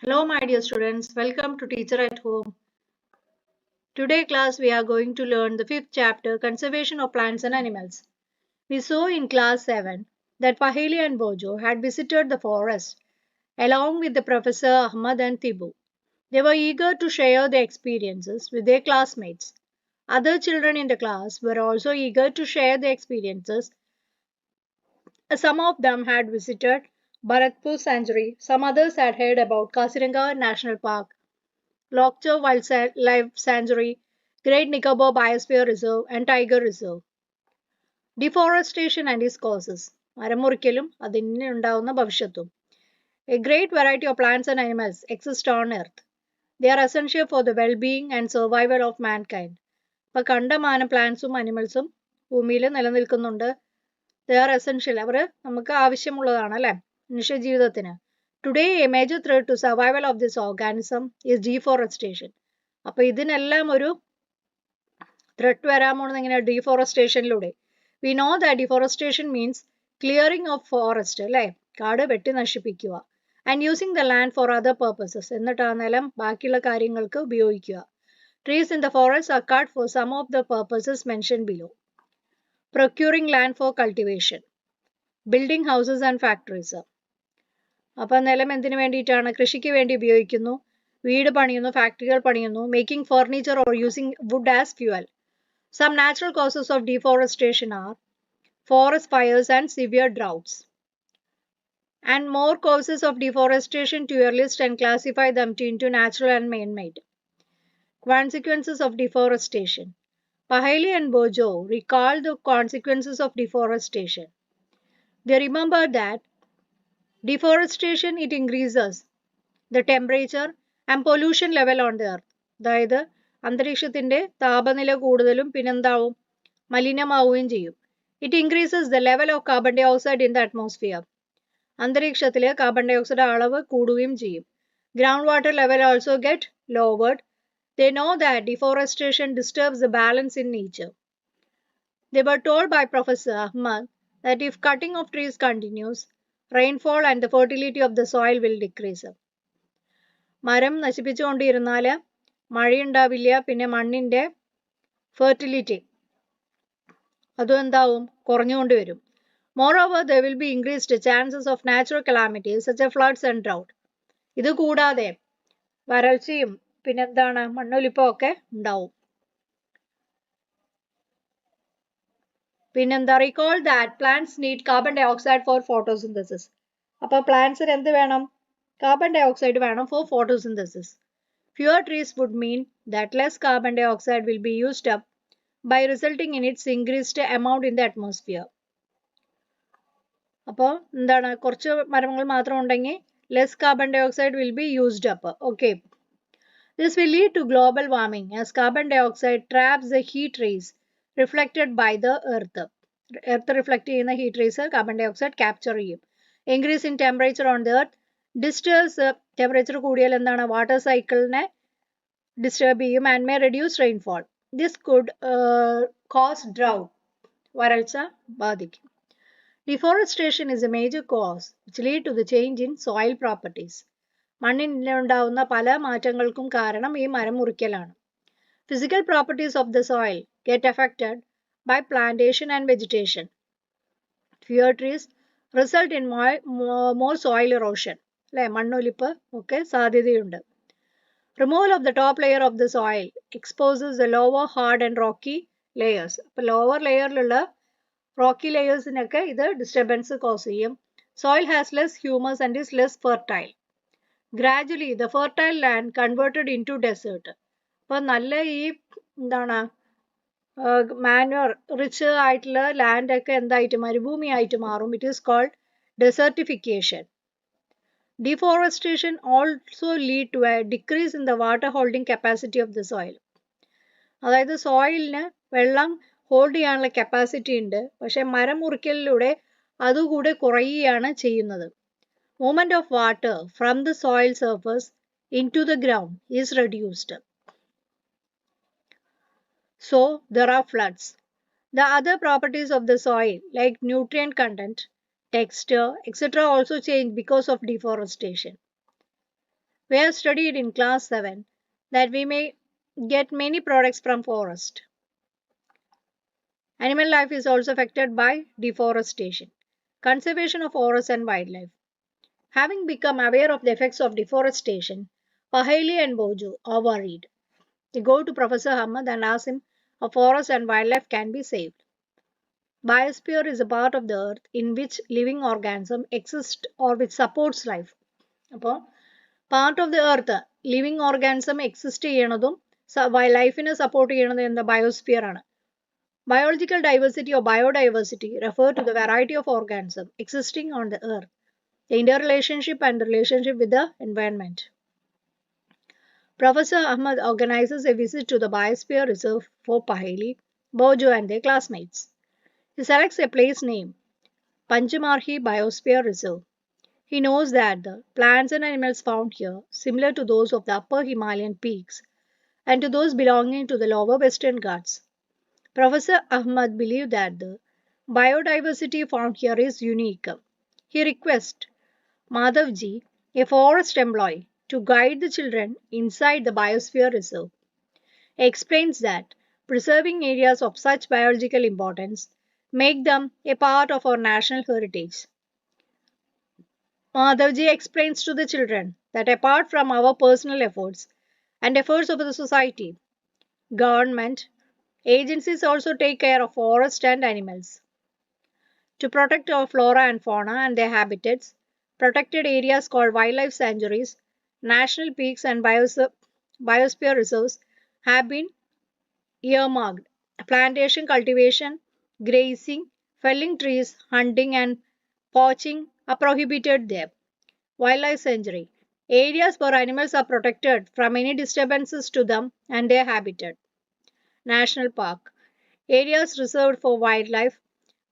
Hello my dear students, welcome to Teacher at Home. Today class we are going to learn the 5th chapter Conservation of Plants and Animals. We saw in class 7 that Paheli and Bojo had visited the forest along with the Professor Ahmad and Tibu. They were eager to share their experiences with their classmates. Other children in the class were also eager to share their experiences. Some of them had visited Bharatpur Sanctuary, some others had heard about Kaziranga National Park, Lockjaw Wildlife Sanctuary, Great Nicobar Biosphere Reserve, and Tiger Reserve. Deforestation and its causes. മരം മുറിക്കലും അതിന് ഉണ്ടാവുന്ന ഭവിഷ്യത്തും. A great variety of plants and animals exist on earth. They are essential for the well-being and survival of mankind. അപ്പോൾ കണ്ടമാനം പ്ലാന്റ്സും അനിമൽസും ഭൂമിയിൽ നിലനിൽക്കുന്നുണ്ട്. They are essential. അവർ നമുക്ക് ആവശ്യമുള്ളതാണ് അല്ലേ മനുഷ്യ ജീവിതത്തിന്. Today, a major threat to survival of this organism is deforestation. അപ്പോൾ ഇതിനെല്ലാം ഒരു ത്രെട്ട് വരാൻ പോകുന്നത് എങ്ങനെയാണ് ഡീഫോറസ്റ്റേഷനിലൂടെ. We know that deforestation means clearing of forest അല്ലേ കാട് വെട്ടി നശിപ്പിക്കുക and using the land for other purposes എന്നിട്ട് ആ നിലം ബാക്കിയുള്ള കാര്യങ്ങൾക്ക് ഉപയോഗിക്കുക. Trees in the forest are cut for some of the purposes mentioned below. Procuring land for cultivation, building houses and factories. അപ്പോൾ നിലം എന്തിനു വേണ്ടിയിട്ടാണ് കൃഷിക്ക് വേണ്ടി ഉപയോഗിക്കുന്നു, വീട് പണിയുന്നു, ഫാക്ടറികൾ പണിയുന്നു, making furniture or using wood as fuel. Some natural causes of deforestation are forest fires and severe droughts. And more causes of deforestation to your list and classify them into natural and man-made. Consequences of deforestation. Paheli and Bojo recall the consequences of deforestation. They remember that deforestation it increases the temperature and pollution level on the earth. അതായത് അന്തരീക്ഷത്തിന്റെ താപനില കൂടുതലും പിന്നെന്താവും മലിനമാവുകയും ചെയ്യും. It increases the level of carbon dioxide in the atmosphere. അന്തരീക്ഷത്തിലെ carbon dioxide അളവ് കൂടുകയും ചെയ്യും. Ground water level also get lowered. They know that deforestation disturbs the balance in nature. They were told by Professor Ahmad that if cutting of trees continues, rainfall and the fertility of the soil will decrease. മരം നശിപ്പിച്ചുകൊണ്ടിരുന്നാൽ മഴയുണ്ടാവില്ല, പിന്നെ മണ്ണിൻ്റെ fertility അതും എന്താവും കുറഞ്ഞുകൊണ്ട് വരും. Moreover, there will be increased chances of natural calamities such as floods and drought. ഇത് കൂടാതെ വരൾച്ചയും പിന്നെന്താണ് മണ്ണൊലിപ്പും ഒക്കെ ഉണ്ടാവും. പിന്നെന്താ recall that plants need carbon dioxide for photosynthesis. അപ്പോൾ പ്ലാന്റ്സിന് എന്ത് വേണം, കാർബൺ ഡയോക്സൈഡ് വേണം for photosynthesis. Fewer trees would mean that less carbon dioxide will be used up by resulting in its increased amount in the atmosphere. അപ്പോൾ എന്താണ് കുറച്ച് മരങ്ങൾ മാത്രം ഉണ്ടെങ്കിൽ less carbon dioxide will be used up. Okay. This will lead to global warming as carbon dioxide traps the heat rays reflected by the earth. Earth reflect ചെയ്യുന്ന heat rays carbon dioxide capture ചെയ്യും. Increase in temperature on the earth disturbs temperature കൂടിയാൽ എന്താണ് water സൈക്കിളിനെ disturb ചെയ്യും and may reduce rainfall. This could cause drought. വരൾച്ച ബാധിക്കും. Deforestation is a major cause which lead to the change in soil properties. മണ്ണിനുണ്ടാവുന്ന പല മാറ്റങ്ങൾക്കും കാരണം ഈ മരം മുറിക്കലാണ്. Physical properties of the soil get affected by plantation and vegetation. Fewer trees result in more soil erosion. അല്ലെ മണ്ണൊലിപ്പ് ഒക്കെ സാധ്യതയുണ്ട്. Removal of the top layer of the soil exposes the lower hard and rocky layers. അപ്പോൾ lower layerലുള്ള rocky layerസിനൊക്കെ ഇത് disturbance cos ചെയ്യും. Soil has less humus and is less fertile. Gradually, the fertile land converted into desert. അപ്പോൾ നല്ല ഈ എന്താണ് manoeuvre rich ആയിട്ടുള്ള land ഒക്കെ എന്തായിട്ട് മരുഭൂമിയായിട്ട് മാറും. It is called desertification. Deforestation also lead to a decrease in the water holding capacity of the soil. അതായത് സോയിലിന് വെള്ളം ഹോൾഡ് ചെയ്യാനുള്ള കപ്പാസിറ്റി ഉണ്ട്, പക്ഷെ മരം മുറിക്കലിലൂടെ അതുകൂടെ കുറയുകയാണ് ചെയ്യുന്നത്. Movement of water from the soil surface into the ground is reduced. So there are floods. The other properties of the soil like nutrient content, texture, etc. also change because of deforestation. We have studied in class 7 that we may get many products from forest. Animal life is also affected by deforestation. Conservation of forests and wildlife. Having become aware of the effects of deforestation, Paheli and Bojo are worried. They go to Professor Ahmed and ask him how forests and wildlife can be saved. Biosphere is a part of the earth in which living organism exist or which supports life. അപ്പോൾ part of the earth living organism exist ചെയ്യണതും ലൈഫിനെ support ചെയ്യണതും എന്താ biosphere ആണ്. Biological diversity or biodiversity refer to the variety of organisms existing on the earth, the interrelationship and the relationship with the environment. Professor Ahmed organizes a visit to the Biosphere Reserve for Paheli, Bojo and their classmates. He selects a place named Panchamarhi Biosphere Reserve. He knows that the plants and animals found here, similar to those of the upper Himalayan peaks and to those belonging to the lower Western Ghats. Professor Ahmad believed that the biodiversity found here is unique. He requests Madhavji, a forest employee, to guide the children inside the Biosphere Reserve. He explains that preserving areas of such biological importance make them a part of our national heritage. Madhavji explains to the children that apart from our personal efforts and efforts of the society, government agencies also take care of forests and animals. To protect our flora and fauna and their habitats, protected areas called wildlife sanctuaries, national peaks and biosphere reserves have been earmarked. Plantation cultivation, grazing, felling trees, hunting and poaching are prohibited there. Wildlife sanctuary. Areas where animals are protected from any disturbances to them and their habitat. National Park. Areas reserved for wildlife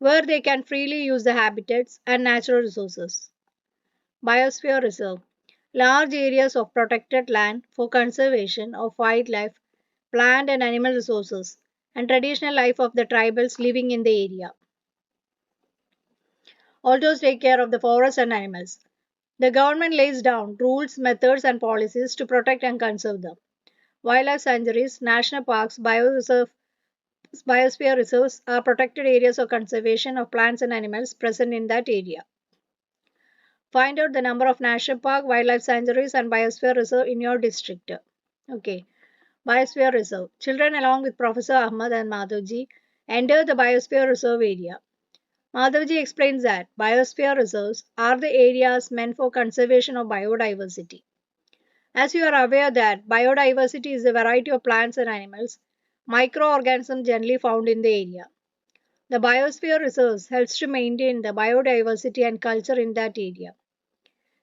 where they can freely use the habitats and natural resources. Biosphere Reserve. Large areas of protected land for conservation of wildlife, plant and animal resources, and traditional life of the tribals living in the area. Also take care of the forests and animals. The government lays down rules, methods, and policies to protect and conserve them. Wildlife sanctuaries, national parks, biosphere reserves are protected areas of conservation of plants and animals present in that area. Find out the number of national park, wildlife sanctuaries, and biosphere reserve in your district. Okay. Biosphere Reserve. Children along with Professor Ahmad and Madhavji enter the Biosphere Reserve area. Madhavji explains that biosphere reserves are the areas meant for conservation of biodiversity. As you are aware that biodiversity is a variety of plants and animals, microorganisms generally found in the area. The biosphere reserves helps to maintain the biodiversity and culture in that area.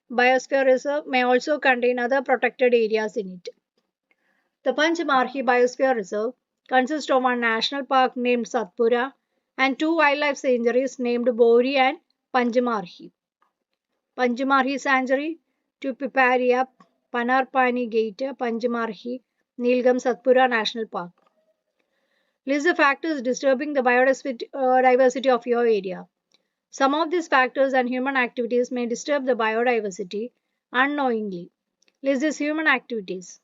Biosphere reserve may also contain other protected areas in it. The Panchmarhi Biosphere Reserve consists of one national park named Satpura and two wildlife sanctuaries named Bori and Panchmarhi. Panchmarhi Sanctuary to Piparia, Panarpani Gate, Panchmarhi, Nilgam Satpura National Park. List the factors disturbing the biodiversity of your area. Some of these factors and human activities may disturb the biodiversity unknowingly. List these human activities.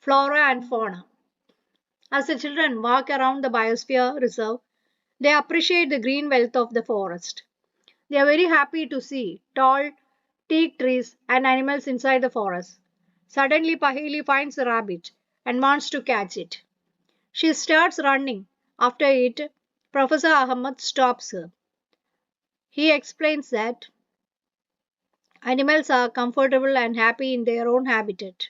Flora and fauna. As the children walk around the Biosphere Reserve, they appreciate the green wealth of the forest. They are very happy to see tall teak trees and animals inside the forest. Suddenly, Paheli finds a rabbit and wants to catch it. She starts running after it. Professor Ahmed stops her. He explains that animals are comfortable and happy in their own habitat.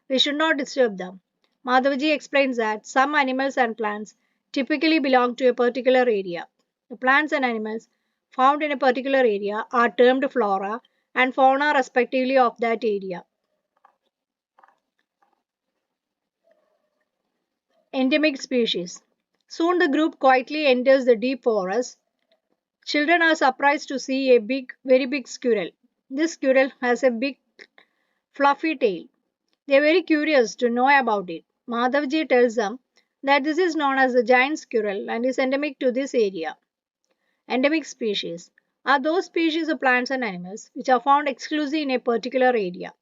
We should not disturb them. Madhavji explains that some animals and plants typically belong to a particular area. The plants and animals found in a particular area are termed flora and fauna respectively of that area. Endemic species. Soon the group quietly enters the deep forest. Children are surprised to see a very big squirrel. This squirrel has a big fluffy tail. They are very curious to know about it. Madhavji tells them that this is known as the giant squirrel and is endemic to this area. Endemic species. are those species of plants and animals which are found exclusively in a particular area.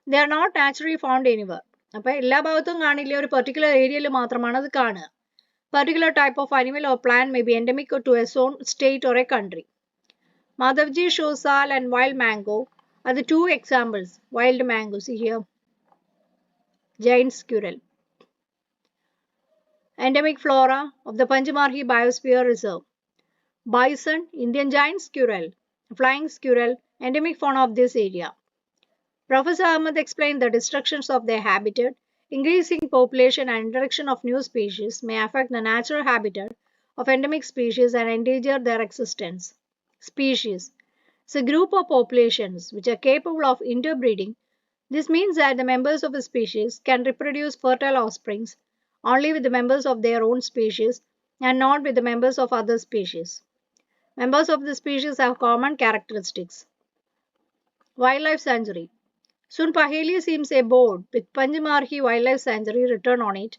They are not naturally found anywhere. അപ്പോൾ എല്ലാ ഭാഗത്തും കാണില്ല ഒരു particular ഏരിയയിൽ മാത്രമാണ് അത് കാണുക. Particular type of animal or plant may be endemic to a zone, state or a country. Madhavji shows sal and wild mango are the two examples. Wild mango, see here. Giant squirrel. Endemic flora of the Panchmarhi Biosphere Reserve. Bison, Indian giant squirrel, flying squirrel, endemic fauna of this area. Professor Ahmed explained the destructions of their habitat, increasing population and introduction of new species may affect the natural habitat of endemic species and endanger their existence. Species is a group of populations which are capable of interbreeding. This means that the members of a species can reproduce fertile offsprings only with the members of their own species and not with the members of other species. Members of the species have common characteristics. Wildlife Sanctuary. Soon Paheli seems a board with Panchmarhi Wildlife Sanctuary written on it.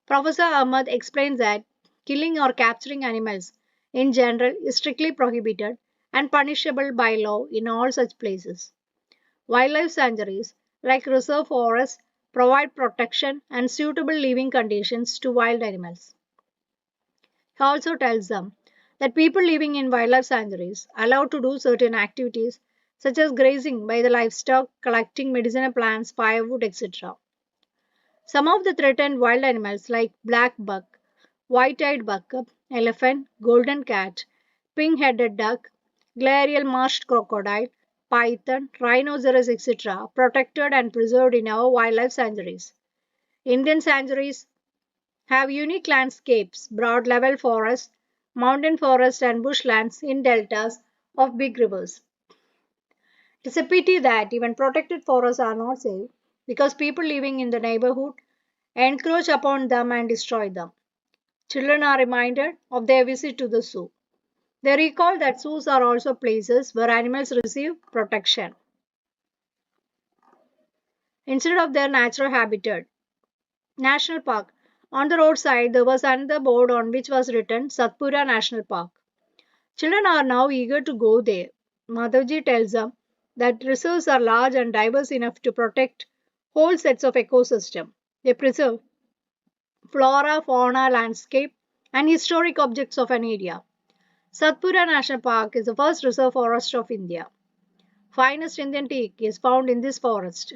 Professor Ahmad explains that killing or capturing animals in general is strictly prohibited and punishable by law in all such places. Wildlife sanctuaries, like reserve forests, provide protection and suitable living conditions to wild animals. He also tells them that people living in wildlife sanctuaries are allowed to do certain activities such as grazing by the livestock, collecting medicinal plants, firewood, etc. Some of the threatened wild animals like black buck, white-eyed buck, elephant, golden cat, pink-headed duck, glacial marsh crocodile, python, rhinoceros, etc. protected and preserved in our wildlife sanctuaries. Indian sanctuaries have unique landscapes, broad level forests, mountain forests and bushlands in deltas of big rivers. It is a pity that even protected forests are not safe because people living in the neighborhood encroach upon them and destroy them. Children are reminded of their visit to the zoo. They recall that zoos are also places where animals receive protection instead of their natural habitat. National Park. On the roadside, there was another board on which was written Satpura National Park. Children are now eager to go there. Madhavji tells them that reserves are large and diverse enough to protect whole sets of ecosystem. They preserve flora, fauna, landscape, and historic objects of an area. Satpura National Park is the first reserve forest of India. Finest Indian teak is found in this forest.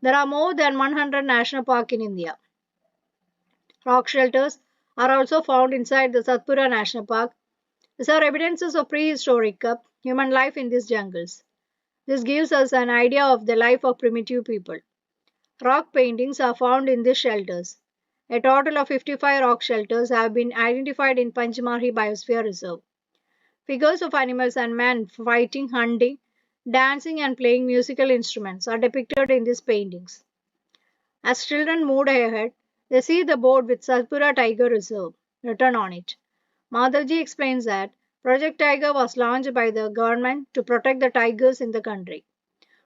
There are more than 100 national parks in India. Rock shelters are also found inside the Satpura National Park. These are evidences of prehistoric human life in these jungles. This gives us an idea of the life of primitive people. Rock paintings are found in these shelters. A total of 55 rock shelters have been identified in Panchmarhi Biosphere Reserve. Figures of animals and men fighting, hunting, dancing and playing musical instruments are depicted in these paintings. As children moved ahead, they see the board with Satpura Tiger Reserve written on it. Madhavji explains that Project Tiger was launched by the government to protect the tigers in the country.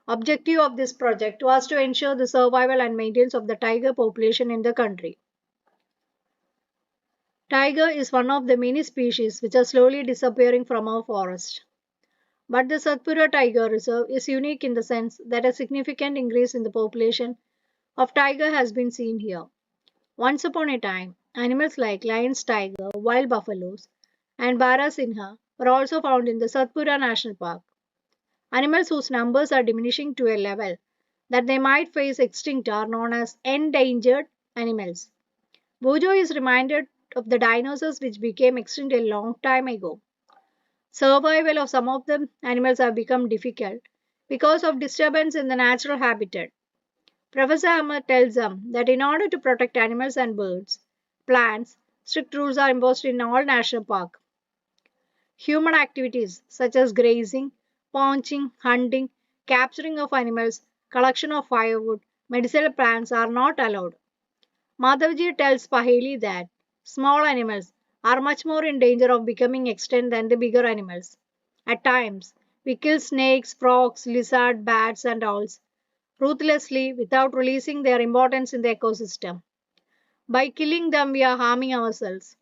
Objective of this project was to ensure the survival and maintenance of the tiger population in the country. Tiger is one of the many species which are slowly disappearing from our forest. But the Satpura Tiger Reserve is unique in the sense that a significant increase in the population of tiger has been seen here. Once upon a time, animals like lions, tiger, wild buffaloes, and Barasinha were also found in the Satpura National Park. Animals whose numbers are diminishing to a level that they might face extinct are known as endangered animals. Bojo is reminded of the dinosaurs which became extinct a long time ago. Survival of some of the animals have become difficult because of disturbance in the natural habitat. Professor Ahmed tells them that in order to protect animals and birds, plants, strict rules are imposed in all national parks. Human activities such as grazing, poaching, hunting, capturing of animals, collection of firewood, medicinal plants are not allowed. Madhavji tells Paheli that small animals are much more in danger of becoming extinct than the bigger animals. At times, we kill snakes, frogs, lizards, bats, and owls ruthlessly without releasing their importance in the ecosystem. By killing them, we are harming ourselves.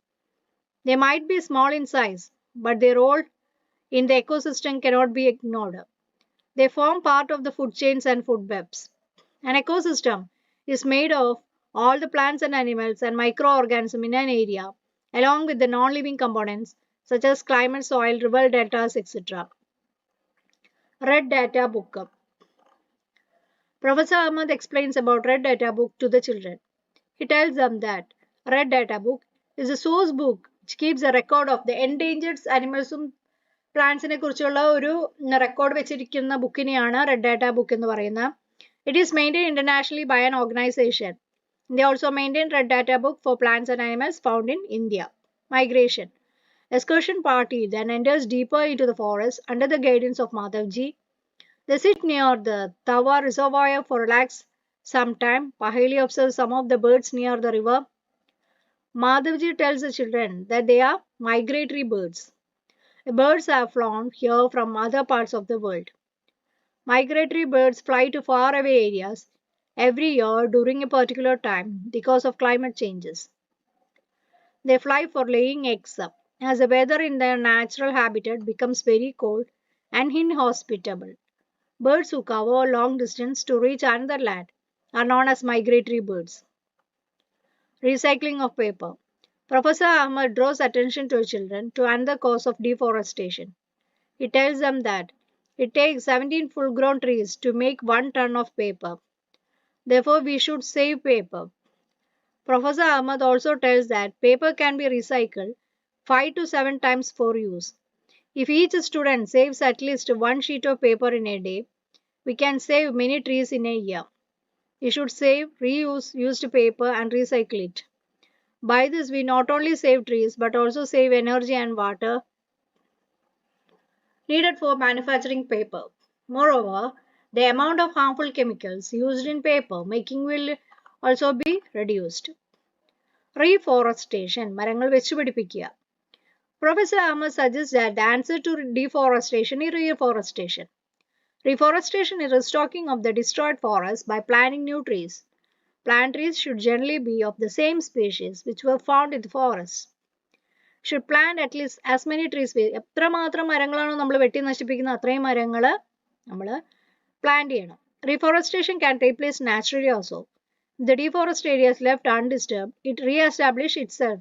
They might be small in size, but their role in the ecosystem cannot be ignored. They form part of the food chains and food webs. An ecosystem is made of all the plants and animals and microorganisms in an area, along with the non living components such as climate, soil, river deltas, etc. Red Data Book. Professor Ahmed explains about Red Data Book to the children. He tells them that Red Data Book is a source book which keeps a record of the endangered animalsum പ്ലാന്റ്സിനെ കുറിച്ചുള്ള ഒരു record വെച്ചിരിക്കുന്ന ബുക്കിനെയാണ് red data book എന്ന് പറയുന്നത്. It is maintain internationally by an organisation. They also maintain Red Data Book for plants and animals found in India. Migration. Excursion party then enters deeper into the forest under the guidance of Madhavji. They sit near the Tawa reservoir for relax some time. Paheli observes some of the birds near the river. Madhavji tells the children that they are migratory birds. The birds have flown here from other parts of the world. Migratory birds fly to faraway areas every year during a particular time because of climate changes. They fly for laying eggs as the weather in their natural habitat becomes very cold and inhospitable. Birds who cover a long distance to reach another land are known as migratory birds. Recycling of paper. Professor Ahmed draws attention to children to another cause of deforestation. He tells them that it takes 17 full grown trees to make 1 ton of paper. Therefore, we should save paper. Professor Ahmed also tells that paper can be recycled 5 to 7 times for use. If each student saves at least 1 sheet of paper in a day, we can save many trees in a year. We should save, reuse used paper and recycle it. By this, we not only save trees but also save energy and water needed for manufacturing paper. Moreover, the amount of harmful chemicals used in paper making will also be reduced. Reforestation. മരങ്ങൾ വെച്ചുപിടിപ്പിക്കുക. Professor Ahmed suggests that the answer to deforestation is reforestation. Reforestation is restocking of the destroyed forest by planting new trees. Plant trees should generally be of the same species which were found in the forest. Should plant at least as many trees. എത്രമാത്രം മരങ്ങളാണോ നമ്മൾ വെട്ടി നശിപ്പിക്കുന്നത് അത്രയും മരങ്ങൾ നമ്മൾ plant ചെയ്യണം. Reforestation can take place naturally also. If the deforested area is left undisturbed, it re-establishes itself.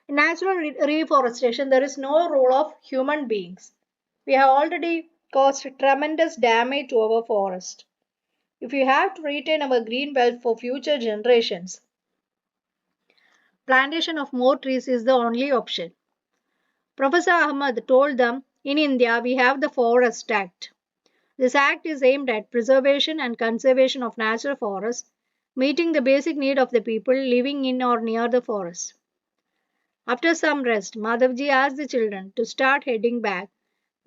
In natural reforestation, there is no role of human beings. We have already caused tremendous damage to our forest. If we have to retain our green belt for future generations, plantation of more trees is the only option. Professor Ahmed told them, in India we have the Forest Act. This act is aimed at preservation and conservation of natural forests, meeting the basic need of the people living in or near the forest. After some rest, Madhavji asked the children to start heading back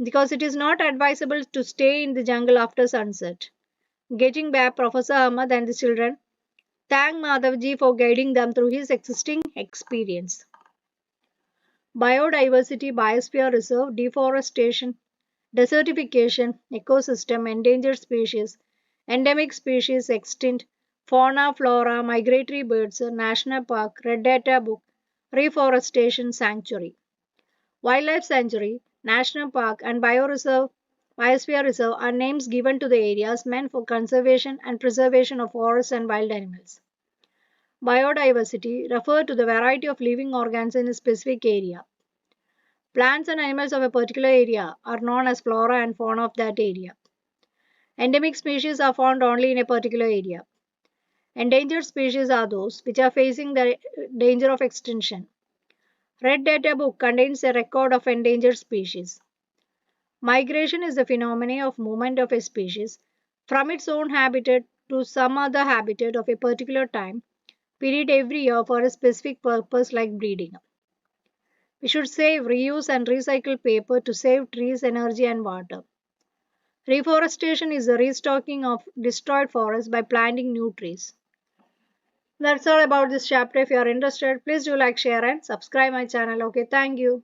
because it is not advisable to stay in the jungle after sunset. Getting back, Professor Ahmed and the children thank Madhavji for guiding them through his existing experience. Biodiversity, biosphere reserve, deforestation, desertification, ecosystem, endangered species, endemic species extinct, fauna, flora, migratory birds, national park, red data book, reforestation sanctuary. Wildlife sanctuary, national park, and biosphere reserve are names given to the areas meant for conservation and preservation of forests and wild animals. Biodiversity refers to the variety of living organisms in a specific area. Plants and animals of a particular area are known as flora and fauna of that area. Endemic species are found only in a particular area. Endangered species are those which are facing the danger of extinction. Red Data Book contains a record of endangered species. Migration is the phenomenon of movement of a species from its own habitat to some other habitat of a particular time period every year for a specific purpose like breeding. We should save, reuse and recycle paper to save trees, energy and water. Reforestation is the restocking of destroyed forests by planting new trees. That's all about this chapter. If you are interested, please do like, share and subscribe my channel. Okay, thank you.